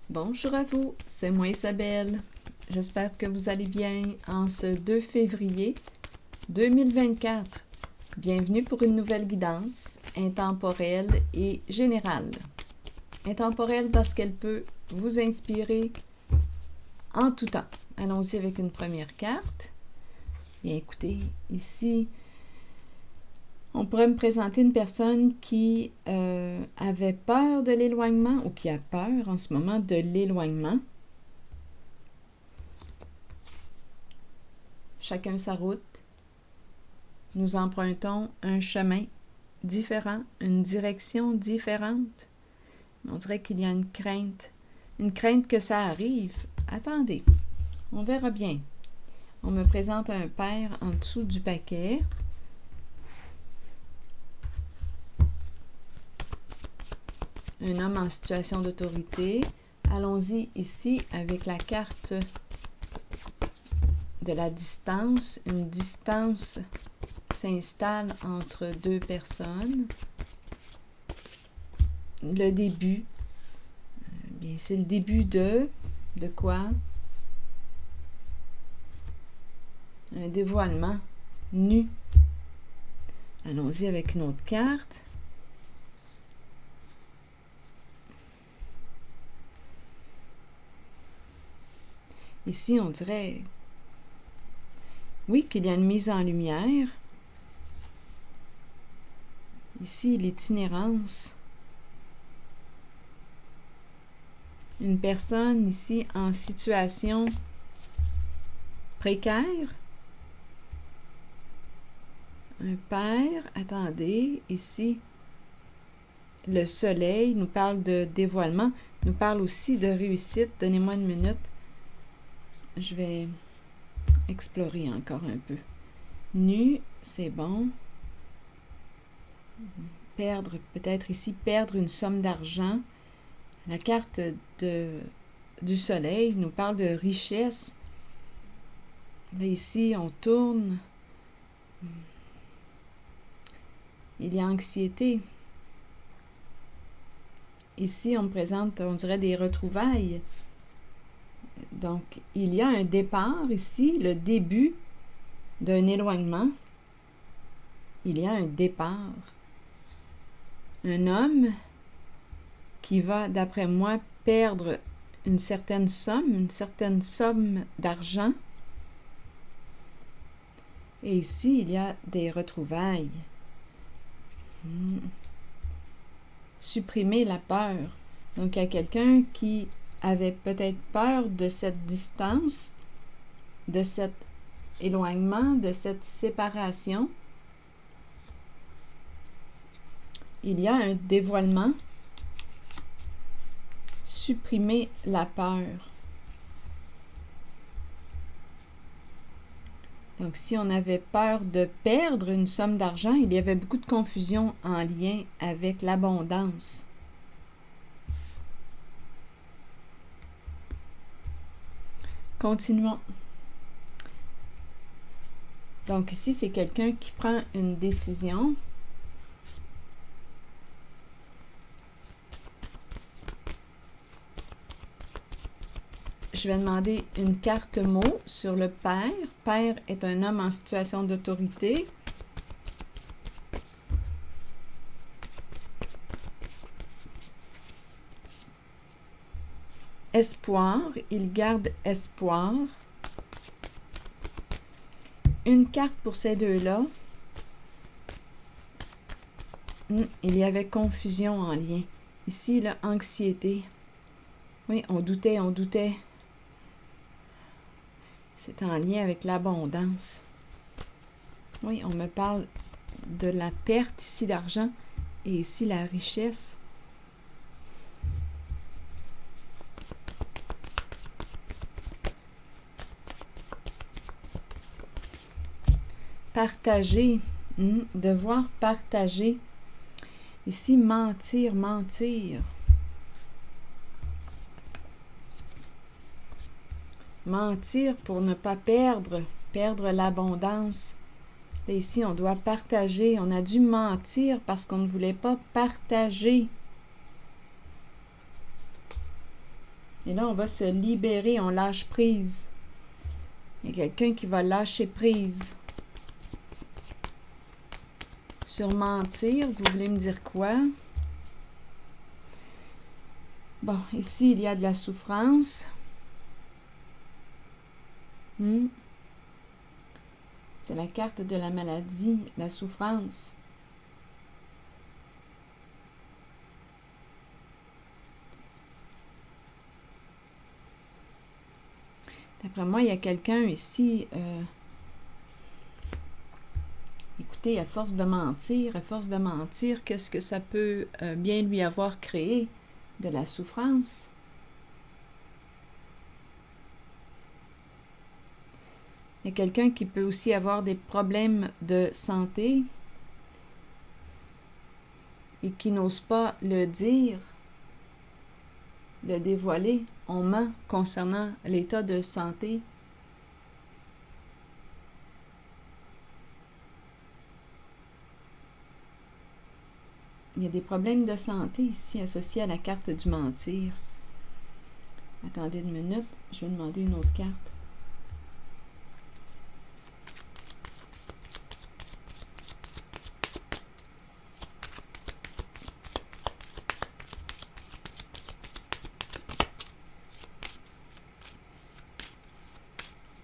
Bonjour à vous, c'est moi Isabelle. J'espère que vous allez bien en ce 2 février 2024. Bienvenue pour une nouvelle guidance intemporelle et générale. Intemporelle parce qu'elle peut vous inspirer en tout temps. Allons-y avec une première carte. Bien écoutez, ici, on pourrait me présenter une personne qui avait peur de l'éloignement ou qui a peur en ce moment de l'éloignement. Chacun sa route. Nous empruntons un chemin différent, une direction différente. On dirait qu'il y a une crainte que ça arrive. Attendez, on verra bien. On me présente un père en dessous du paquet. Un homme en situation d'autorité. Allons-y ici avec la carte de la distance. Une distance s'installe entre deux personnes. Le début. Bien, c'est le début de quoi? Un dévoilement nu. Allons-y avec une autre carte. Ici, on dirait, oui, qu'il y a une mise en lumière. Ici, l'itinérance. Une personne ici en situation précaire. Un père, attendez, ici, le soleil nous parle de dévoilement, nous parle aussi de réussite. Donnez-moi une minute. Je vais explorer encore un peu. Nu, c'est bon. Perdre, peut-être ici, perdre une somme d'argent. La carte du soleil nous parle de richesse. Là, ici, on tourne. Il y a anxiété. Ici, on me présente, on dirait, des retrouvailles. Donc, il y a un départ ici, le début d'un éloignement. Il y a un départ. Un homme qui va, d'après moi, perdre une certaine somme d'argent. Et ici, il y a des retrouvailles. Supprimer la peur. Donc, il y a quelqu'un qui avait peut-être peur de cette distance, de cet éloignement, de cette séparation. Il y a un dévoilement. Supprimer la peur. Donc, si on avait peur de perdre une somme d'argent, il y avait beaucoup de confusion en lien avec l'abondance. Continuons. Donc, ici, c'est quelqu'un qui prend une décision. Je vais demander une carte mot sur le père. Père est un homme en situation d'autorité. Espoir, il garde espoir. Une carte pour ces deux-là. Il y avait confusion en lien. Ici, là, anxiété. Oui, on doutait. C'est en lien avec l'abondance. Oui, on me parle de la perte ici d'argent et ici la richesse. Partager, devoir partager. Ici, mentir. Mentir pour ne pas perdre l'abondance. Et ici, on doit partager. On a dû mentir parce qu'on ne voulait pas partager. Et là, on va se libérer, on lâche prise. Il y a quelqu'un qui va lâcher prise. Sur mentir, vous voulez me dire quoi? Bon, ici, il y a de la souffrance. C'est la carte de la maladie, la souffrance. D'après moi, il y a quelqu'un ici... Écoutez, à force de mentir, qu'est-ce que ça peut bien lui avoir créé? De la souffrance. Il y a quelqu'un qui peut aussi avoir des problèmes de santé et qui n'ose pas le dire, le dévoiler. On ment concernant l'état de santé. Il y a des problèmes de santé ici associés à la carte du mentir. Attendez une minute, je vais demander une autre carte.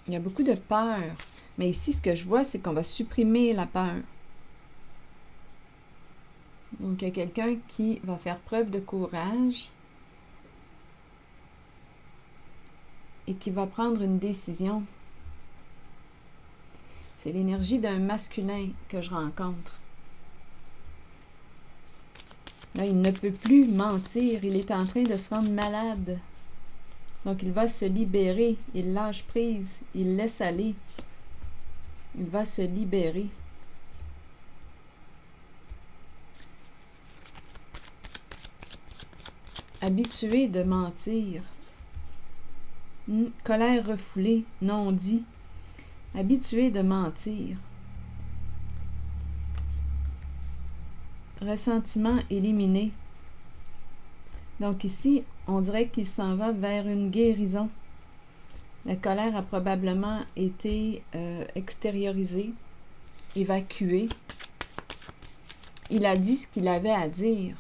Il y a beaucoup de peur. Mais ici, ce que je vois, c'est qu'on va supprimer la peur. Donc, il y a quelqu'un qui va faire preuve de courage et qui va prendre une décision. C'est l'énergie d'un masculin que je rencontre. Là, il ne peut plus mentir. Il est en train de se rendre malade. Donc, il va se libérer. Il lâche prise. Il laisse aller. Il va se libérer. Habitué de mentir. Colère refoulée, non dit. Habitué de mentir. Ressentiment éliminé. Donc ici, on dirait qu'il s'en va vers une guérison. La colère a probablement été extériorisée, évacuée. Il a dit ce qu'il avait à dire.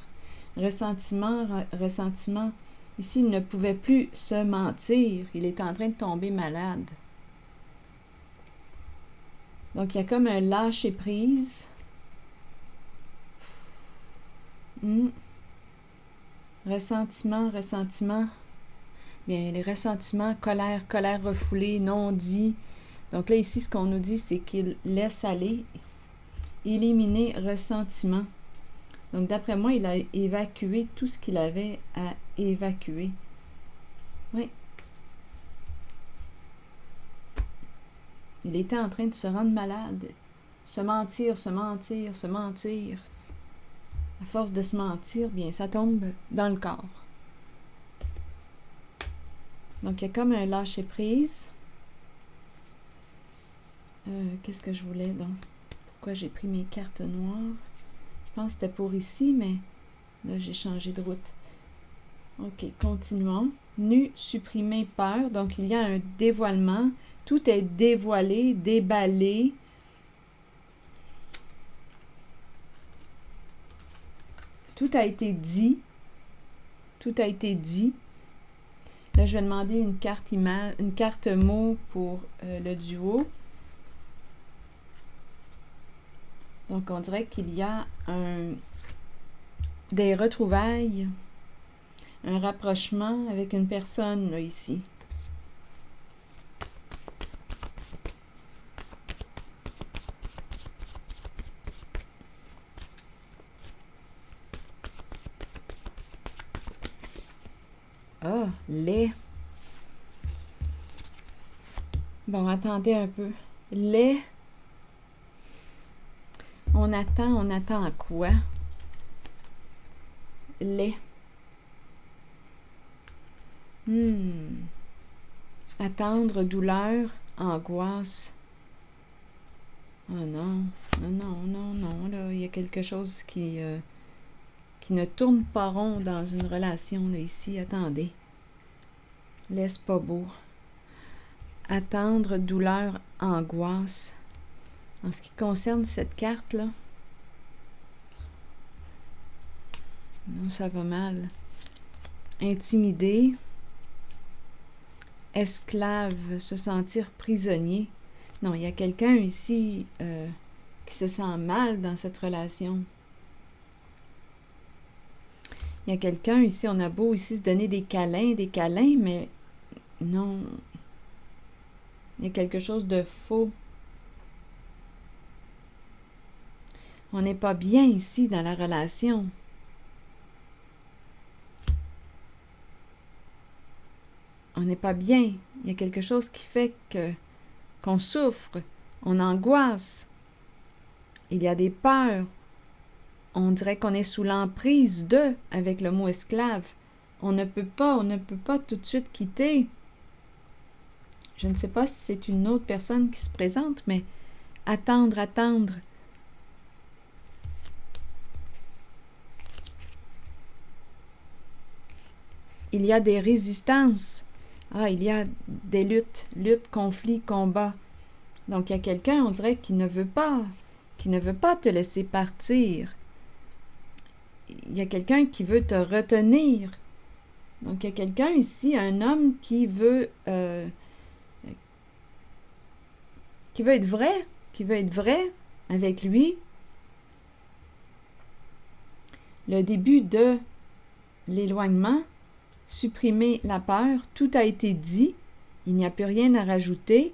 Ressentiment. Ici, il ne pouvait plus se mentir. Il est en train de tomber malade. Donc, il y a comme un lâcher-prise. Ressentiment. Bien, les ressentiments, colère refoulée, non dit. Donc là, ici, ce qu'on nous dit, c'est qu'il laisse aller, éliminer ressentiment. Donc, d'après moi, il a évacué tout ce qu'il avait à évacuer. Oui. Il était en train de se rendre malade. Se mentir. À force de se mentir, bien, ça tombe dans le corps. Donc, il y a comme un lâcher-prise. Qu'est-ce que je voulais donc? Pourquoi j'ai pris mes cartes noires? Je pense que c'était pour ici, mais là, j'ai changé de route. OK, continuons. Nu, supprimer, peur. Donc, il y a un dévoilement. Tout est dévoilé, déballé. Tout a été dit. Là, je vais demander une carte mot pour le duo. Donc, on dirait qu'il y a des retrouvailles, un rapprochement avec une personne, là, ici. Ah, lait. Bon, attendez un peu. Lait. On attend à quoi? Lait. Attendre, douleur, angoisse. Oh non, non, là, il y a quelque chose qui ne tourne pas rond dans une relation, là, ici. Attendez. Laisse pas beau. Attendre, douleur, angoisse. En ce qui concerne cette carte-là, non, ça va mal. Intimider. Esclave, se sentir prisonnier. Non, il y a quelqu'un ici qui se sent mal dans cette relation. Il y a quelqu'un ici, on a beau ici se donner des câlins, mais non. Il y a quelque chose de faux. On n'est pas bien ici dans la relation. On n'est pas bien. Il y a quelque chose qui fait qu'on souffre, on angoisse. Il y a des peurs. On dirait qu'on est sous l'emprise de, avec le mot esclave. On ne peut pas tout de suite quitter. Je ne sais pas si c'est une autre personne qui se présente, mais attendre. Il y a des résistances. Il y a des luttes, conflits, combats. Donc, il y a quelqu'un, on dirait, qui ne veut pas te laisser partir. Il y a quelqu'un qui veut te retenir. Donc, il y a quelqu'un ici, un homme qui veut être vrai avec lui. Le début de l'éloignement, supprimer la peur, tout a été dit, il n'y a plus rien à rajouter,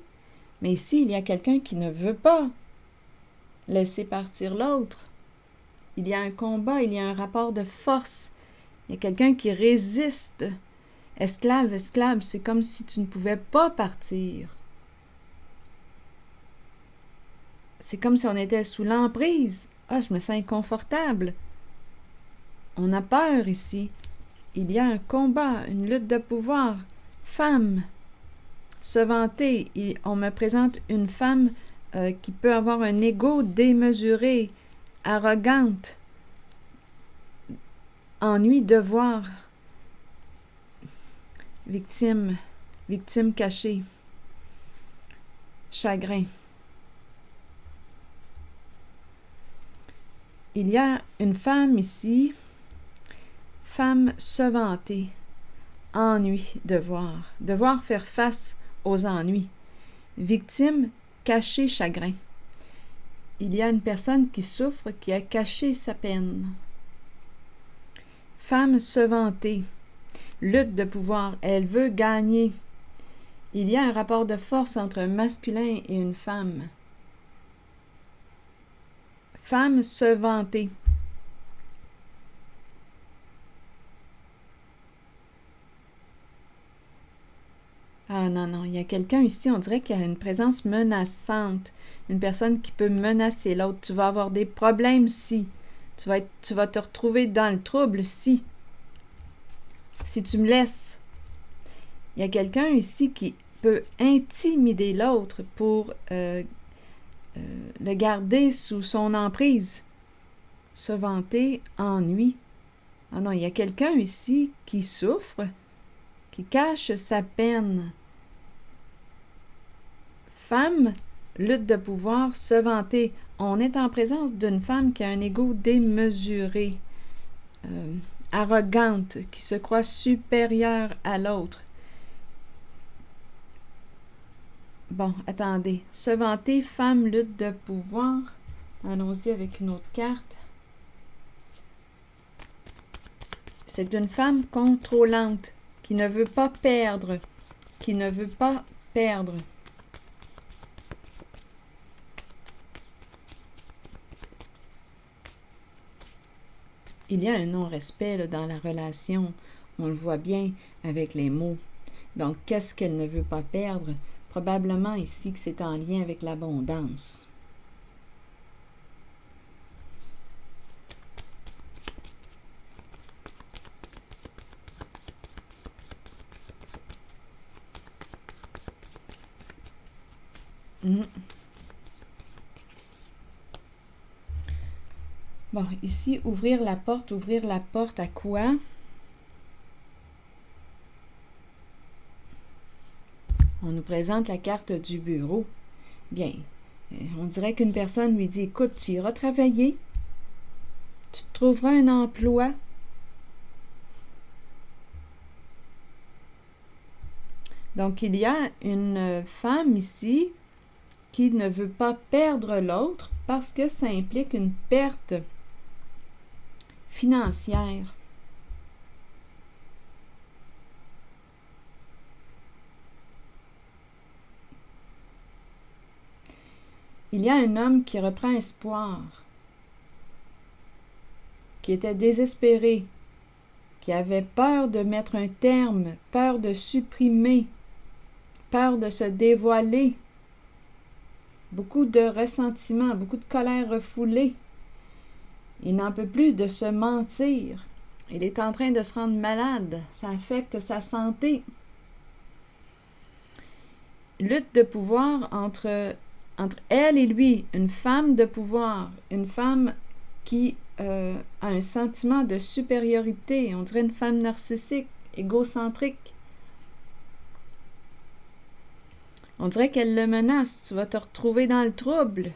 mais ici, il y a quelqu'un qui ne veut pas laisser partir l'autre. Il y a un combat, il y a un rapport de force. Il y a quelqu'un qui résiste. Esclave, c'est comme si tu ne pouvais pas partir. C'est comme si on était sous l'emprise. Je me sens inconfortable. On a peur ici. Il y a un combat, une lutte de pouvoir. Femme, se vanter. On me présente une femme qui peut avoir un ego démesuré, arrogante, ennui, devoir, victime cachée, chagrin. Il y a une femme ici, femme se vanter, ennui, devoir faire face aux ennuis, victime, cacher chagrin. Il y a une personne qui souffre, qui a caché sa peine. Femme se vanter, lutte de pouvoir, elle veut gagner. Il y a un rapport de force entre un masculin et une femme. Femme se vanter. Non, il y a quelqu'un ici, on dirait qu'il y a une présence menaçante, une personne qui peut menacer l'autre. Tu vas avoir des problèmes si. Tu vas te retrouver dans le trouble si tu me laisses. Il y a quelqu'un ici qui peut intimider l'autre pour le garder sous son emprise. Se vanter, ennui. Non, il y a quelqu'un ici qui souffre, qui cache sa peine. Femme, lutte de pouvoir, se vanter. On est en présence d'une femme qui a un ego démesuré, arrogante, qui se croit supérieure à l'autre. Bon, attendez. Se vanter, femme, lutte de pouvoir. Allons-y avec une autre carte. C'est une femme contrôlante, qui ne veut pas perdre. Il y a un non-respect dans la relation. On le voit bien avec les mots. Donc, qu'est-ce qu'elle ne veut pas perdre? Probablement ici que c'est en lien avec l'abondance. Bon, ici, ouvrir la porte à quoi? On nous présente la carte du bureau. Bien, on dirait qu'une personne lui dit, écoute, tu iras travailler, tu te trouveras un emploi. Donc, il y a une femme ici qui ne veut pas perdre l'autre parce que ça implique une perte financière. Il y a un homme qui reprend espoir, qui était désespéré, qui avait peur de mettre un terme, peur de supprimer, peur de se dévoiler, beaucoup de ressentiment, beaucoup de colère refoulée. Il n'en peut plus de se mentir. Il est en train de se rendre malade. Ça affecte sa santé. Lutte de pouvoir entre elle et lui, une femme de pouvoir, une femme qui a un sentiment de supériorité, on dirait une femme narcissique, égocentrique. On dirait qu'elle le menace, tu vas te retrouver dans le trouble.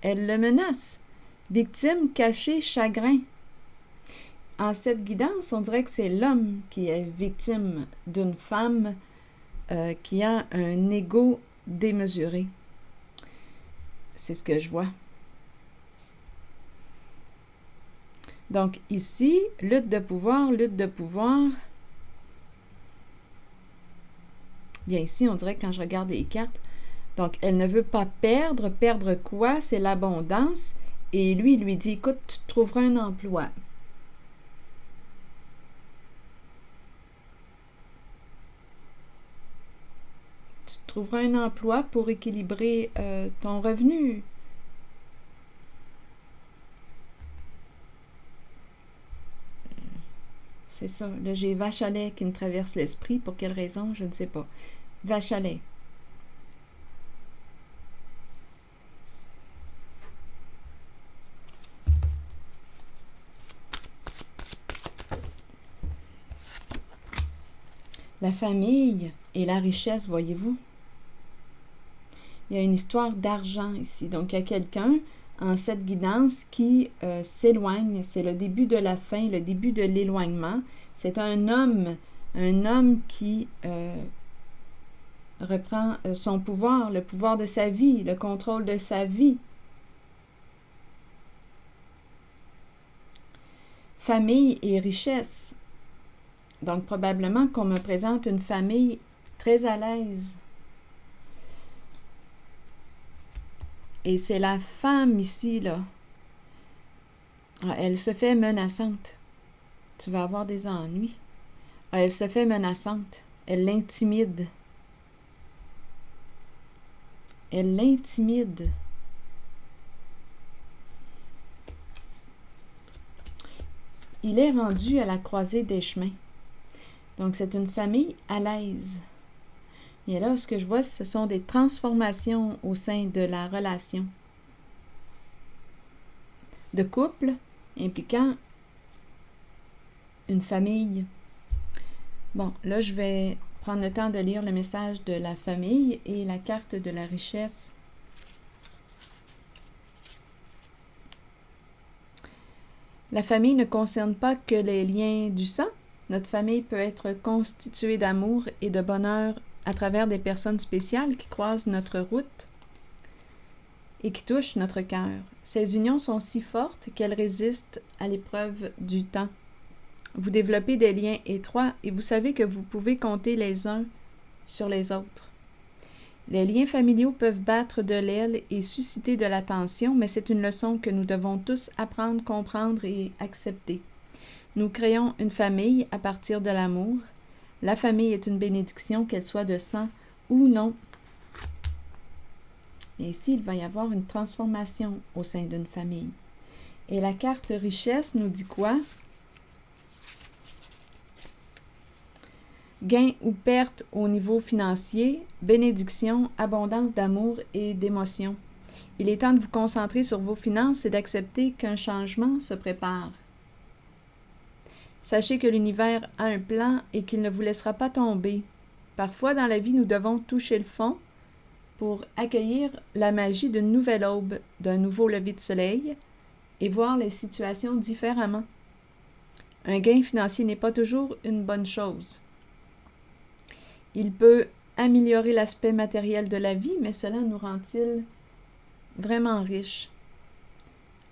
Elle le menace. Victime, cachée, chagrin. En cette guidance, on dirait que c'est l'homme qui est victime d'une femme qui a un ego démesuré. C'est ce que je vois. Donc ici, lutte de pouvoir, lutte de pouvoir. Bien ici, on dirait que quand je regarde les cartes, donc elle ne veut pas perdre. Perdre quoi? C'est l'abondance. Et lui, il lui dit, écoute, tu te trouveras un emploi. Tu te trouveras un emploi pour équilibrer ton revenu. C'est ça. Là, j'ai vache à lait qui me traverse l'esprit. Pour quelle raison? Je ne sais pas. Vache à lait. La famille et la richesse, voyez-vous. Il y a une histoire d'argent ici. Donc, il y a quelqu'un en cette guidance qui s'éloigne. C'est le début de la fin, le début de l'éloignement. C'est un homme qui reprend son pouvoir, le pouvoir de sa vie, le contrôle de sa vie. Famille et richesse. Donc, probablement qu'on me présente une famille très à l'aise. Et c'est la femme ici, là. Elle se fait menaçante. Tu vas avoir des ennuis. Elle se fait menaçante. Elle l'intimide. Elle l'intimide. Il est rendu à la croisée des chemins. Donc, c'est une famille à l'aise. Et là, ce que je vois, ce sont des transformations au sein de la relation de couple impliquant une famille. Bon, là, je vais prendre le temps de lire le message de la famille et la carte de la richesse. La famille ne concerne pas que les liens du sang. Notre famille peut être constituée d'amour et de bonheur à travers des personnes spéciales qui croisent notre route et qui touchent notre cœur. Ces unions sont si fortes qu'elles résistent à l'épreuve du temps. Vous développez des liens étroits et vous savez que vous pouvez compter les uns sur les autres. Les liens familiaux peuvent battre de l'aile et susciter de la tension, mais c'est une leçon que nous devons tous apprendre, comprendre et accepter. Nous créons une famille à partir de l'amour. La famille est une bénédiction, qu'elle soit de sang ou non. Et ici, il va y avoir une transformation au sein d'une famille. Et la carte richesse nous dit quoi? Gain ou perte au niveau financier, bénédiction, abondance d'amour et d'émotion. Il est temps de vous concentrer sur vos finances et d'accepter qu'un changement se prépare. Sachez que l'univers a un plan et qu'il ne vous laissera pas tomber. Parfois, dans la vie, nous devons toucher le fond pour accueillir la magie d'une nouvelle aube, d'un nouveau lever de soleil et voir les situations différemment. Un gain financier n'est pas toujours une bonne chose. Il peut améliorer l'aspect matériel de la vie, mais cela nous rend-il vraiment riches?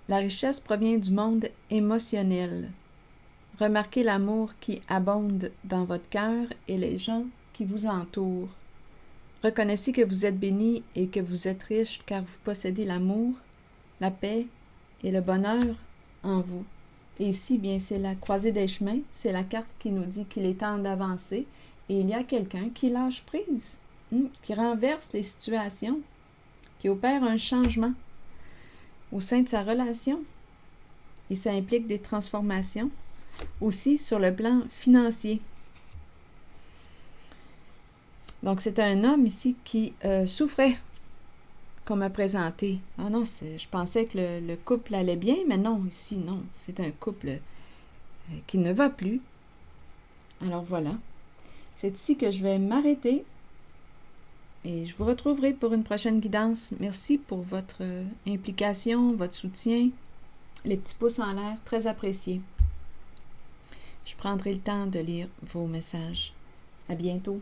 La richesse provient du monde émotionnel. Remarquez l'amour qui abonde dans votre cœur et les gens qui vous entourent. Reconnaissez que vous êtes béni et que vous êtes riche car vous possédez l'amour, la paix et le bonheur en vous. Et ici, bien, c'est la croisée des chemins, c'est la carte qui nous dit qu'il est temps d'avancer et il y a quelqu'un qui lâche prise, qui renverse les situations, qui opère un changement au sein de sa relation. Et ça implique des transformations aussi sur le plan financier. Donc, c'est un homme ici qui souffrait, qu'on m'a présenté. Ah non, je pensais que le couple allait bien, mais non, ici, non. C'est un couple qui ne va plus. Alors voilà. C'est ici que je vais m'arrêter et je vous retrouverai pour une prochaine guidance. Merci pour votre implication, votre soutien, les petits pouces en l'air, très appréciés. Je prendrai le temps de lire vos messages. À bientôt.